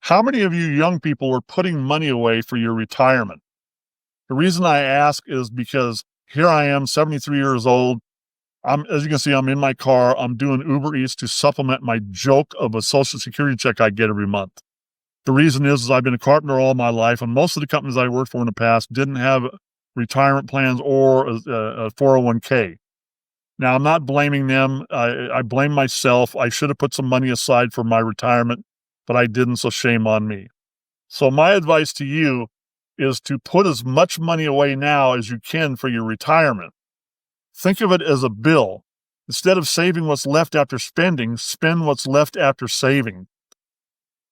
How many of you young people are putting money away for your retirement? The reason I ask is because here I am, 73 years old. As you can see, I'm in my car. I'm doing Uber Eats to supplement my joke of a Social Security check I get every month. The reason is I've been a carpenter all my life, and most of the companies I worked for in the past didn't have retirement plans or a 401k. Now, I'm not blaming them. I blame myself. I should have put some money aside for my retirement, but I didn't, so shame on me. So my advice to you is to put as much money away now as you can for your retirement. Think of it as a bill. Instead of saving what's left after spending, spend what's left after saving.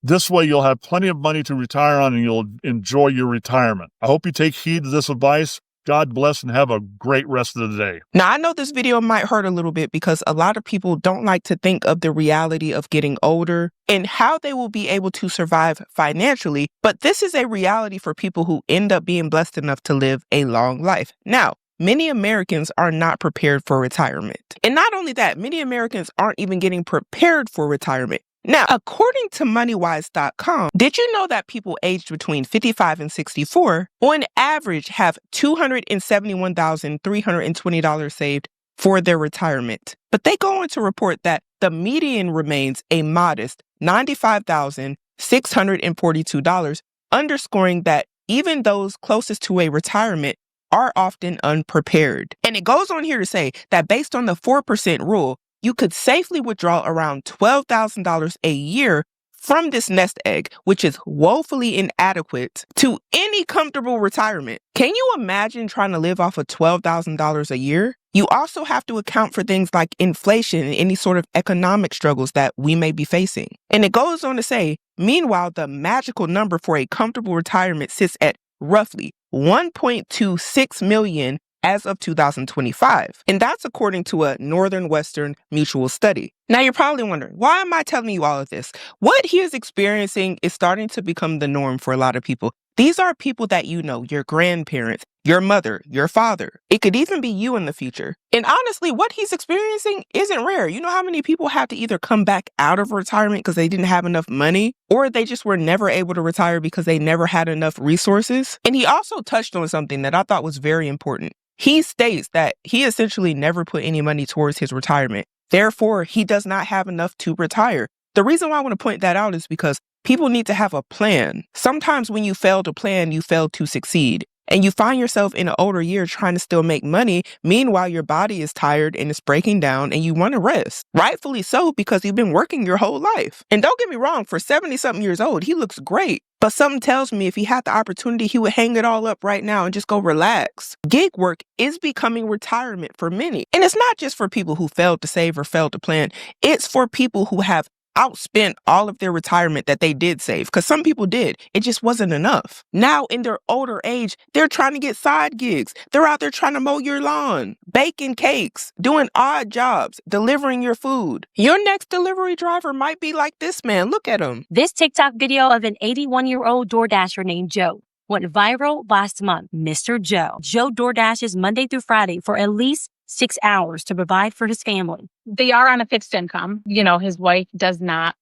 This way, you'll have plenty of money to retire on and you'll enjoy your retirement. I hope you take heed to this advice. God bless and have a great rest of the day. Now, I know this video might hurt a little bit because a lot of people don't like to think of the reality of getting older and how they will be able to survive financially. But this is a reality for people who end up being blessed enough to live a long life. Now, many Americans are not prepared for retirement. And not only that, many Americans aren't even getting prepared for retirement. Now, according to MoneyWise.com, did you know that people aged between 55 and 64 on average have $271,320 saved for their retirement? But they go on to report that the median remains a modest $95,642, underscoring that even those closest to a retirement are often unprepared. And it goes on here to say that based on the 4% rule, you could safely withdraw around $12,000 a year from this nest egg, which is woefully inadequate to any comfortable retirement. Can you imagine trying to live off of $12,000 a year? You also have to account for things like inflation and any sort of economic struggles that we may be facing. And it goes on to say, meanwhile, the magical number for a comfortable retirement sits at roughly 1.26 million as of 2025. And that's according to a Northern Western Mutual study. Now you're probably wondering, why am I telling you all of this? What he is experiencing is starting to become the norm for a lot of people. These are people that you know, your grandparents, your mother, your father. It could even be you in the future. And honestly, what he's experiencing isn't rare. You know how many people have to either come back out of retirement because they didn't have enough money, or they just were never able to retire because they never had enough resources? And he also touched on something that I thought was very important. He states that he essentially never put any money towards his retirement. Therefore, he does not have enough to retire. The reason why I want to point that out is because people need to have a plan. Sometimes when you fail to plan, you fail to succeed. And you find yourself in an older year trying to still make money. Meanwhile, your body is tired and it's breaking down and you want to rest. Rightfully so, because you've been working your whole life. And don't get me wrong, for 70-something years old, he looks great. But something tells me if he had the opportunity, he would hang it all up right now and just go relax. Gig work is becoming retirement for many. And it's not just for people who failed to save or failed to plan. It's for people who have outspent all of their retirement that they did save, because some people did. It just wasn't enough. Now in their older age, they're trying to get side gigs. They're out there trying to mow your lawn, baking cakes, doing odd jobs, delivering your food. Your next delivery driver might be like this man. Look at him. This TikTok video of an 81-year-old DoorDasher named Joe went viral last month. Mr. Joe. Joe DoorDashes Monday through Friday for at least 6 hours to provide for his family. They are on a fixed income. You know, his wife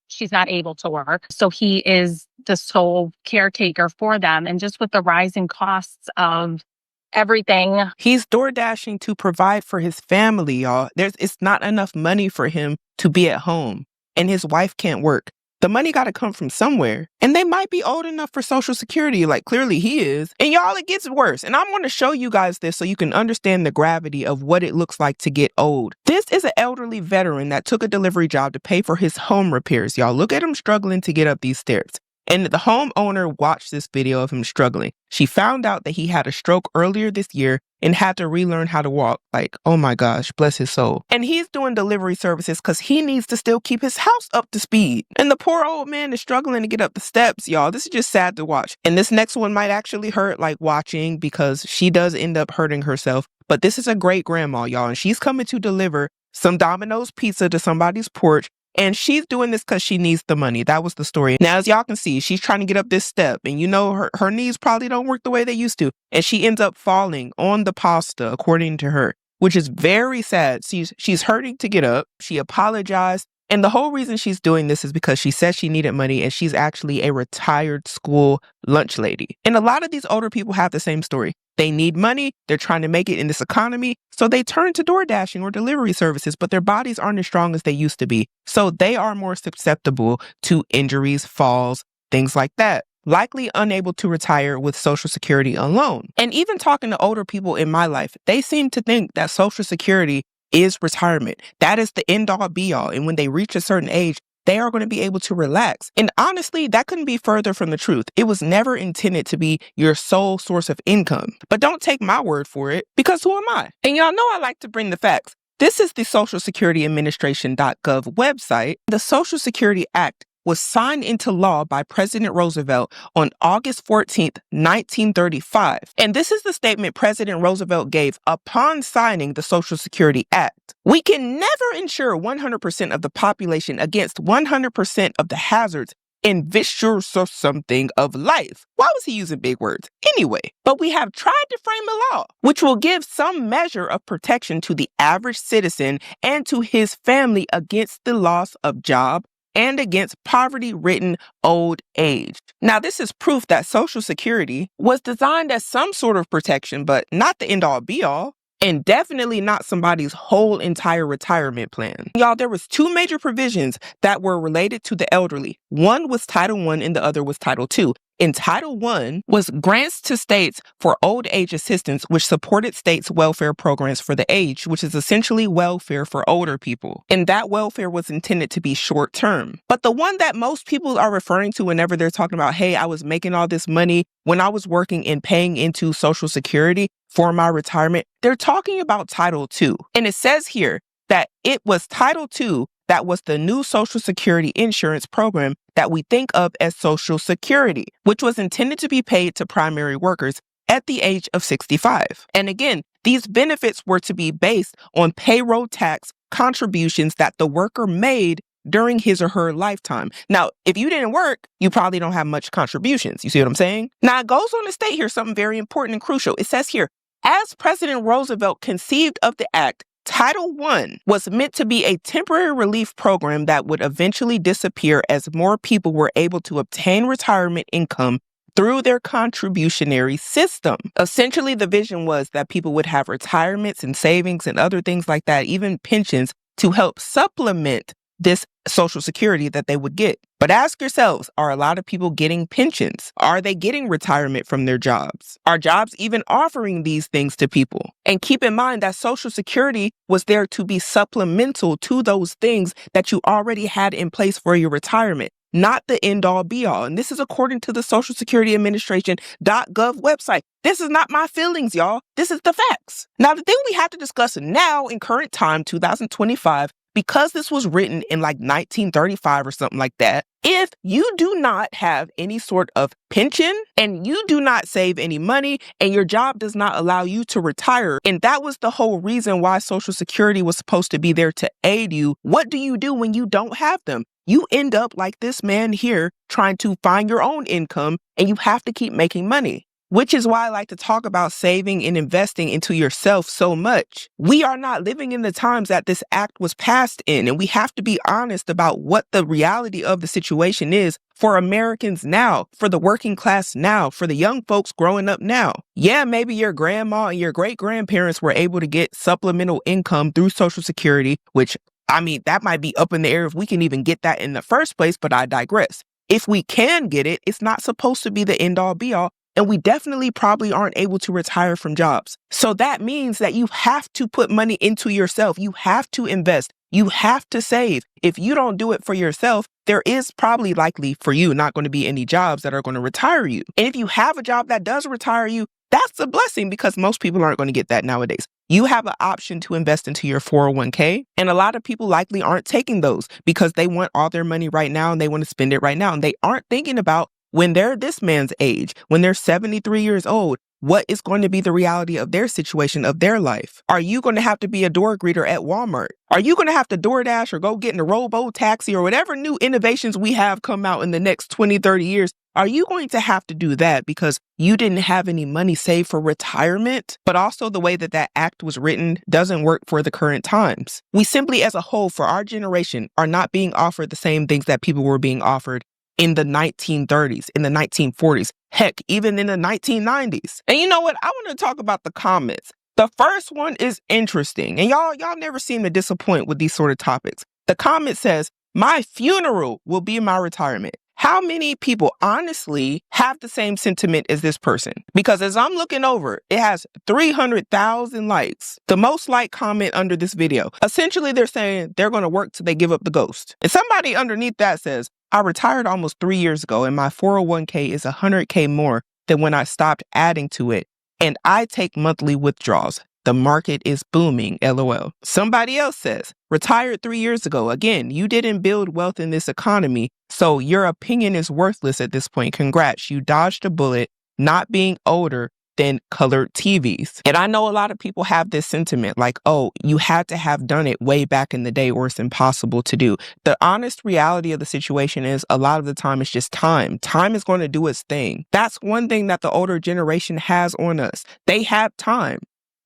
she's not able to work. So he is the sole caretaker for them. And just with the rising costs of everything. He's door dashing to provide for his family, y'all. It's not enough money for him to be at home. And his wife can't work. The money got to come from somewhere. And they might be old enough for Social Security, like clearly he is. And y'all, it gets worse. And I'm going to show you guys this so you can understand the gravity of what it looks like to get old. This is an elderly veteran that took a delivery job to pay for his home repairs. Y'all, look at him struggling to get up these stairs. And the homeowner watched this video of him struggling. She found out that he had a stroke earlier this year and had to relearn how to walk. Like, oh my gosh, bless his soul. And he's doing delivery services because he needs to still keep his house up to speed. And the poor old man is struggling to get up the steps, y'all. This is just sad to watch. And this next one might actually hurt, like watching, because she does end up hurting herself. But this is a great grandma, y'all. And she's coming to deliver some Domino's pizza to somebody's porch. And she's doing this because she needs the money. That was the story. Now, as y'all can see, she's trying to get up this step. And you know, her knees probably don't work the way they used to. And she ends up falling on the pasta, according to her, which is very sad. She's hurting to get up. She apologized. And the whole reason she's doing this is because she says she needed money and she's actually a retired school lunch lady. And a lot of these older people have the same story. They need money. They're trying to make it in this economy. So they turn to DoorDashing or delivery services, but their bodies aren't as strong as they used to be. So they are more susceptible to injuries, falls, things like that. Likely unable to retire with Social Security alone. And even talking to older people in my life, they seem to think that Social Security is retirement. That is the end all be all. And when they reach a certain age, they are going to be able to relax. And honestly, that couldn't be further from the truth. It was never intended to be your sole source of income. But don't take my word for it, because who am I? And y'all know I like to bring the facts. This is the Social Security Administration.gov website. The Social Security Act was signed into law by President Roosevelt on August 14th, 1935. And this is the statement President Roosevelt gave upon signing the Social Security Act. We can never insure 100% of the population against 100% of the hazards and vicious something of life. Why was he using big words? Anyway, but we have tried to frame a law which will give some measure of protection to the average citizen and to his family against the loss of job and against poverty-ridden old age. Now, this is proof that Social Security was designed as some sort of protection, but not the end-all be-all, and definitely not somebody's whole entire retirement plan. Y'all, there was two major provisions that were related to the elderly. One was Title I and the other was Title II. In Title I was grants to states for old age assistance, which supported states' welfare programs for the aged, which is essentially welfare for older people. And that welfare was intended to be short term. But the one that most people are referring to whenever they're talking about, hey, I was making all this money when I was working and paying into Social Security for my retirement, they're talking about Title II. And it says here that it was Title II that was the new Social Security insurance program that we think of as Social Security, which was intended to be paid to primary workers at the age of 65. And again, these benefits were to be based on payroll tax contributions that the worker made during his or her lifetime. Now, if you didn't work, you probably don't have much contributions. You see what I'm saying? Now, it goes on to state here something very important and crucial. It says here, as President Roosevelt conceived of the act, Title I was meant to be a temporary relief program that would eventually disappear as more people were able to obtain retirement income through their contributionary system. Essentially, the vision was that people would have retirements and savings and other things like that, even pensions, to help supplement this Social Security that they would get. But ask yourselves, are a lot of people getting pensions? Are they getting retirement from their jobs? Are jobs even offering these things to people? And keep in mind that Social Security was there to be supplemental to those things that you already had in place for your retirement, not the end-all be-all. And this is according to the Social Security Administration.gov website. This is not my feelings, y'all. This is the facts. Now, the thing we have to discuss now in current time, 2025, because this was written in like 1935 or something like that, if you do not have any sort of pension and you do not save any money and your job does not allow you to retire, and that was the whole reason why Social Security was supposed to be there to aid you, what do you do when you don't have them? You end up like this man here trying to find your own income and you have to keep making money. Which is why I like to talk about saving and investing into yourself so much. We are not living in the times that this act was passed in, and we have to be honest about what the reality of the situation is for Americans now, for the working class now, for the young folks growing up now. Yeah, maybe your grandma and your great-grandparents were able to get supplemental income through Social Security, which, I mean, that might be up in the air if we can even get that in the first place, but I digress. If we can get it, it's not supposed to be the end-all be-all. And we definitely probably aren't able to retire from jobs. So that means that you have to put money into yourself. You have to invest. You have to save. If you don't do it for yourself, there is probably likely for you not going to be any jobs that are going to retire you. And if you have a job that does retire you, that's a blessing because most people aren't going to get that nowadays. You have an option to invest into your 401k. And a lot of people likely aren't taking those because they want all their money right now and they want to spend it right now. And they aren't thinking about when they're this man's age, when they're 73 years old, what is going to be the reality of their situation, of their life? Are you going to have to be a door greeter at Walmart? Are you going to have to DoorDash or go get in a robo taxi or whatever new innovations we have come out in the next 20, 30 years? Are you going to have to do that because you didn't have any money saved for retirement? But also the way that that act was written doesn't work for the current times. We simply as a whole, for our generation, are not being offered the same things that people were being offered in the 1930s, in the 1940s, heck, even in the 1990s. And you know what? I want to talk about the comments. The first one is interesting, and y'all never seem to disappoint with these sort of topics. The comment says, "My funeral will be my retirement." How many people honestly have the same sentiment as this person? Because as I'm looking over, it has 300,000 likes. The most liked comment under this video. Essentially, they're saying they're going to work till they give up the ghost. And somebody underneath that says, "I retired almost 3 years ago and my 401k is 100k more than when I stopped adding to it. And I take monthly withdrawals. The market is booming, LOL." Somebody else says, "Retired 3 years ago. Again, you didn't build wealth in this economy, so your opinion is worthless at this point. Congrats, you dodged a bullet, not being older than colored TVs." And I know a lot of people have this sentiment like, oh, you had to have done it way back in the day or it's impossible to do. The honest reality of the situation is a lot of the time it's just time. Time is going to do its thing. That's one thing that the older generation has on us. They have time.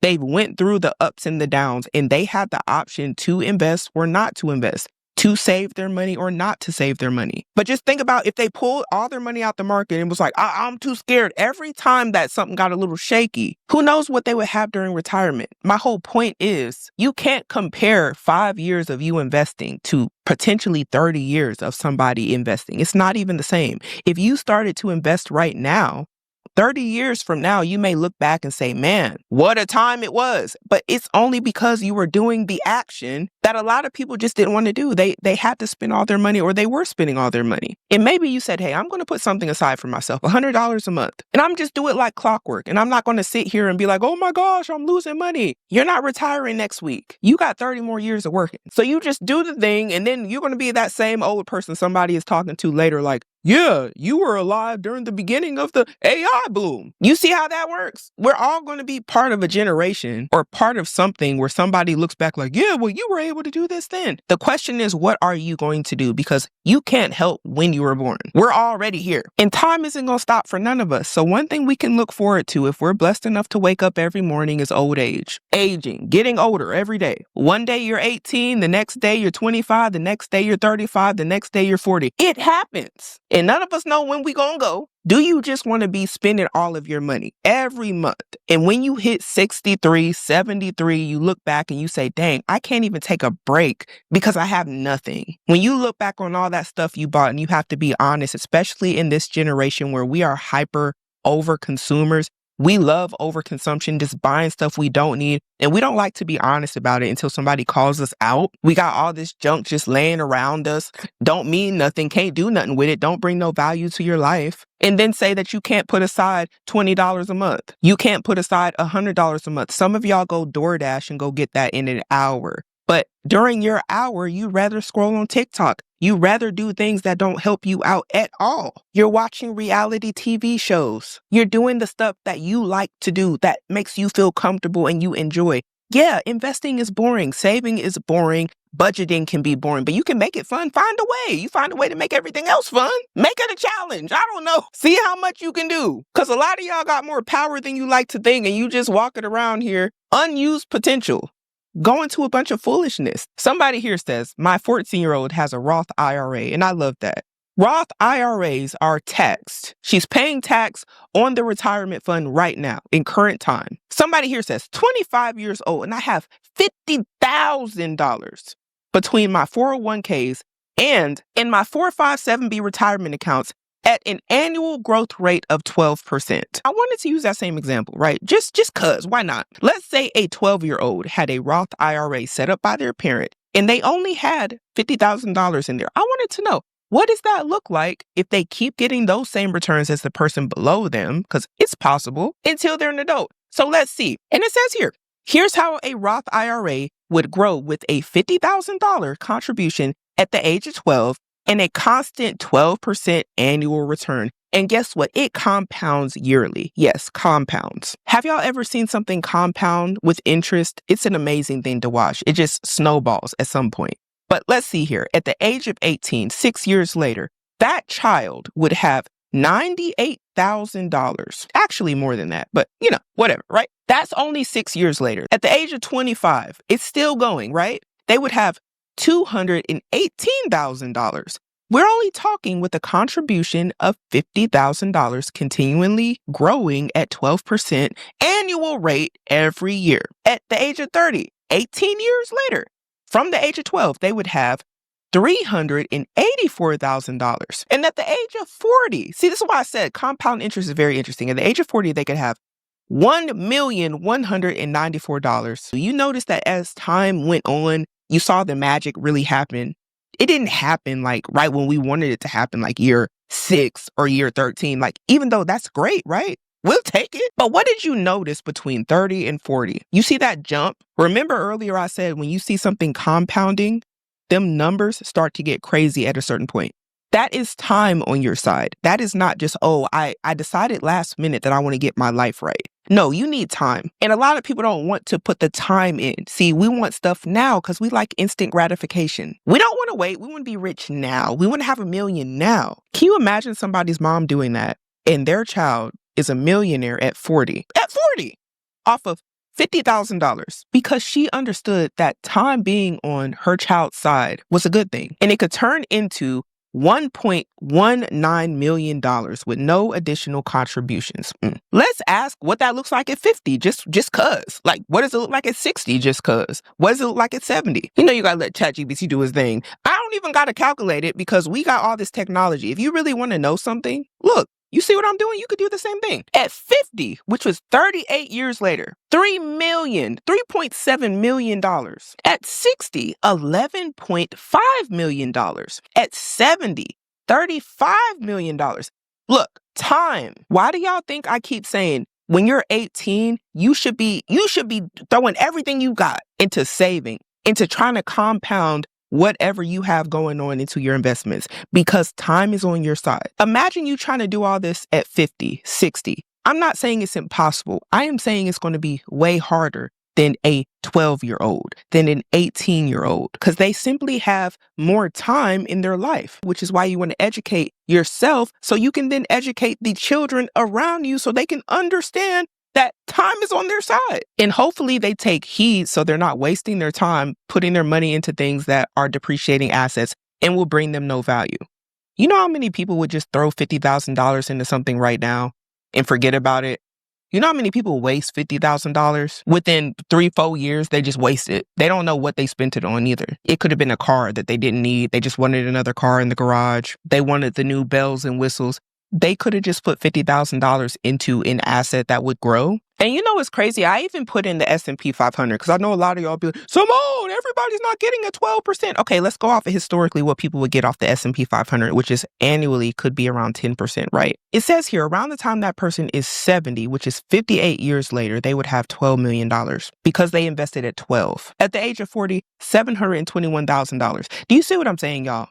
They went through the ups and the downs, and they had the option to invest or not to invest, to save their money or not to save their money. But just think about if they pulled all their money out the market and was like, I'm too scared every time that something got a little shaky, who knows what they would have during retirement? My whole point is you can't compare 5 years of you investing to potentially 30 years of somebody investing. It's not even the same. If you started to invest right now, 30 years from now, you may look back and say, man, what a time it was. But it's only because you were doing the action that a lot of people just didn't want to do. They had to spend all their money, or they were spending all their money. And maybe you said, hey, I'm going to put something aside for myself, $100 a month. And I'm just do it like clockwork. And I'm not going to sit here and be like, oh my gosh, I'm losing money. You're not retiring next week. You got 30 more years of working. So you just do the thing, and then you're going to be that same old person somebody is talking to later like, yeah, you were alive during the beginning of the AI boom. You see how that works? We're all going to be part of a generation or part of something where somebody looks back like, yeah, well, you were able to do this then. The question is, what are you going to do? Because you can't help when you were born. We're already here. And time isn't going to stop for none of us. So one thing we can look forward to if we're blessed enough to wake up every morning is old age. Aging, getting older every day. One day you're 18, the next day you're 25, the next day you're 35, the next day you're 40. It happens. And none of us know when we gonna go. Do you just want to be spending all of your money every month? And when you hit 63, 73, you look back and you say, dang, I can't even take a break because I have nothing. When you look back on all that stuff you bought, and you have to be honest, especially in this generation where we are hyper over consumers. We love overconsumption, just buying stuff we don't need. And we don't like to be honest about it until somebody calls us out. We got all this junk just laying around us. Don't mean nothing. Can't do nothing with it. Don't bring no value to your life. And then say that you can't put aside $20 a month. You can't put aside $100 a month. Some of y'all go DoorDash and go get that in an hour. But during your hour, you'd rather scroll on TikTok. You rather do things that don't help you out at all. You're watching reality TV shows. You're doing the stuff that you like to do that makes you feel comfortable and you enjoy. Yeah, investing is boring. Saving is boring. Budgeting can be boring, but you can make it fun. Find a way. You find a way to make everything else fun. Make it a challenge. I don't know. See how much you can do. Because a lot of y'all got more power than you like to think, and you just walking around here, unused potential. Going to a bunch of foolishness. Somebody here says, my 14-year-old has a Roth IRA, and I love that. Roth IRAs are taxed. She's paying tax on the retirement fund right now in current time. Somebody here says, 25 years old, and I have $50,000 between my 401ks and in my 457B retirement accounts at an annual growth rate of 12%. I wanted to use that same example, right? Just cause, why not? Let's say a 12-year-old had a Roth IRA set up by their parent and they only had $50,000 in there. I wanted to know, what does that look like if they keep getting those same returns as the person below them? Because it's possible until they're an adult. So let's see. And it says here, here's how a Roth IRA would grow with a $50,000 contribution at the age of 12 and a constant 12% annual return. And guess what? It compounds yearly. Yes, compounds. Have y'all ever seen something compound with interest? It's an amazing thing to watch. It just snowballs at some point. But let's see here. At the age of 18, 6 years later, that child would have $98,000. Actually more than that, but whatever, right? That's only 6 years later. At the age of 25, it's still going, right? They would have $218,000. We're only talking with a contribution of $50,000 continually growing at 12% annual rate every year. At the age of 30, 18 years later, from the age of 12, they would have $384,000. And at the age of 40, see, this is why I said compound interest is very interesting. At the age of 40, they could have $1,194. You notice that as time went on, you saw the magic really happen. It didn't happen like right when we wanted it to happen, like year 6 or year 13. Like, even though that's great, right? We'll take it. But what did you notice between 30 and 40? You see that jump? Remember earlier I said when you see something compounding, them numbers start to get crazy at a certain point. That is time on your side. That is not just, I decided last minute that I want to get my life right. No, you need time. And a lot of people don't want to put the time in. See, we want stuff now because we like instant gratification. We don't want to wait. We want to be rich now. We want to have $1 million now. Can you imagine somebody's mom doing that and their child is a millionaire at 40? At 40! Off of $50,000 because she understood that time being on her child's side was a good thing. And it could turn into $1.19 million with no additional contributions. Let's ask what that looks like at 50, just cause. Like, what does it look like at 60, just cause? What does it look like at 70? You gotta let ChatGPT do his thing. I don't even gotta calculate it because we got all this technology. If you really want to know something, look, you see what I'm doing? You could do the same thing. At 50, which was 38 years later, $3.7 million. At 60, $11.5 million. At 70, $35 million. Look, time. Why do y'all think I keep saying when you're 18, you should be throwing everything you got into saving, into trying to compound whatever you have going on into your investments because time is on your side. Imagine you trying to do all this at 50, 60. I'm not saying it's impossible. I am saying it's going to be way harder than a 12-year-old, than an 18-year-old, because they simply have more time in their life, which is why you want to educate yourself so you can then educate the children around you so they can understand that time is on their side. And hopefully they take heed so they're not wasting their time putting their money into things that are depreciating assets and will bring them no value. You know how many people would just throw $50,000 into something right now and forget about it? You know how many people waste $50,000? Within 3-4 years, they just waste it. They don't know what they spent it on either. It could have been a car that they didn't need. They just wanted another car in the garage. They wanted the new bells and whistles. They could have just put $50,000 into an asset that would grow. And you know what's crazy? I even put in the S&P 500 because I know a lot of y'all be like, Symone, everybody's not getting a 12%. Okay, let's go off of historically what people would get off the S&P 500, which is annually could be around 10%, right? It says here around the time that person is 70, which is 58 years later, they would have $12 million because they invested at 12. At the age of 40, $721,000. Do you see what I'm saying, y'all?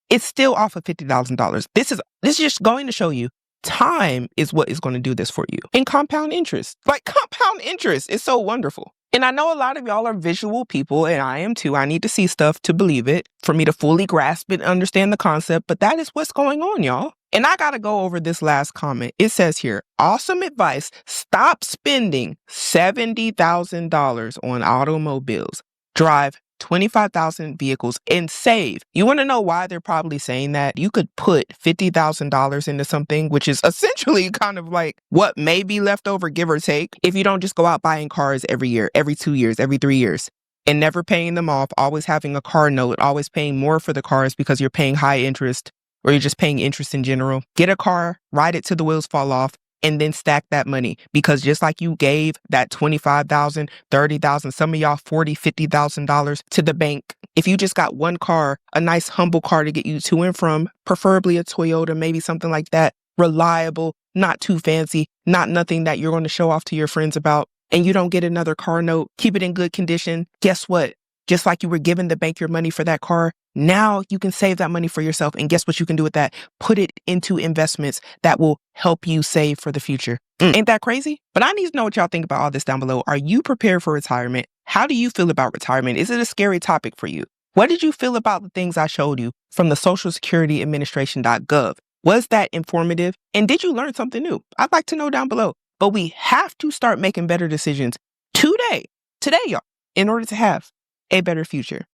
It's still off of $50,000. This is just going to show you time is what is going to do this for you. And compound interest. Like compound interest is so wonderful. And I know a lot of y'all are visual people, and I am too. I need to see stuff to believe it for me to fully grasp it and understand the concept. But that is what's going on, y'all. And I got to go over this last comment. It says here, awesome advice. Stop spending $70,000 on automobiles. Drive 25,000 vehicles and save. You want to know why they're probably saying that? You could put $50,000 into something, which is essentially kind of like what may be left over, give or take, if you don't just go out buying cars every year, every 2 years, every 3 years, and never paying them off, always having a car note, always paying more for the cars because you're paying high interest or you're just paying interest in general. Get a car, ride it till the wheels fall off, and then stack that money. Because just like you gave that $25,000, $30,000, some of y'all $40,000, $50,000 to the bank, if you just got one car, a nice humble car to get you to and from, preferably a Toyota, maybe something like that, reliable, not too fancy, not nothing that you're going to show off to your friends about, and you don't get another car note, keep it in good condition. Guess what? Just like you were giving the bank your money for that car, now you can save that money for yourself. And guess what you can do with that? Put it into investments that will help you save for the future. Ain't that crazy? But I need to know what y'all think about all this down below. Are you prepared for retirement? How do you feel about retirement? Is it a scary topic for you? What did you feel about the things I showed you from the Social Security Administration.gov? Was that informative? And did you learn something new? I'd like to know down below. But we have to start making better decisions today, y'all, in order to have a better future.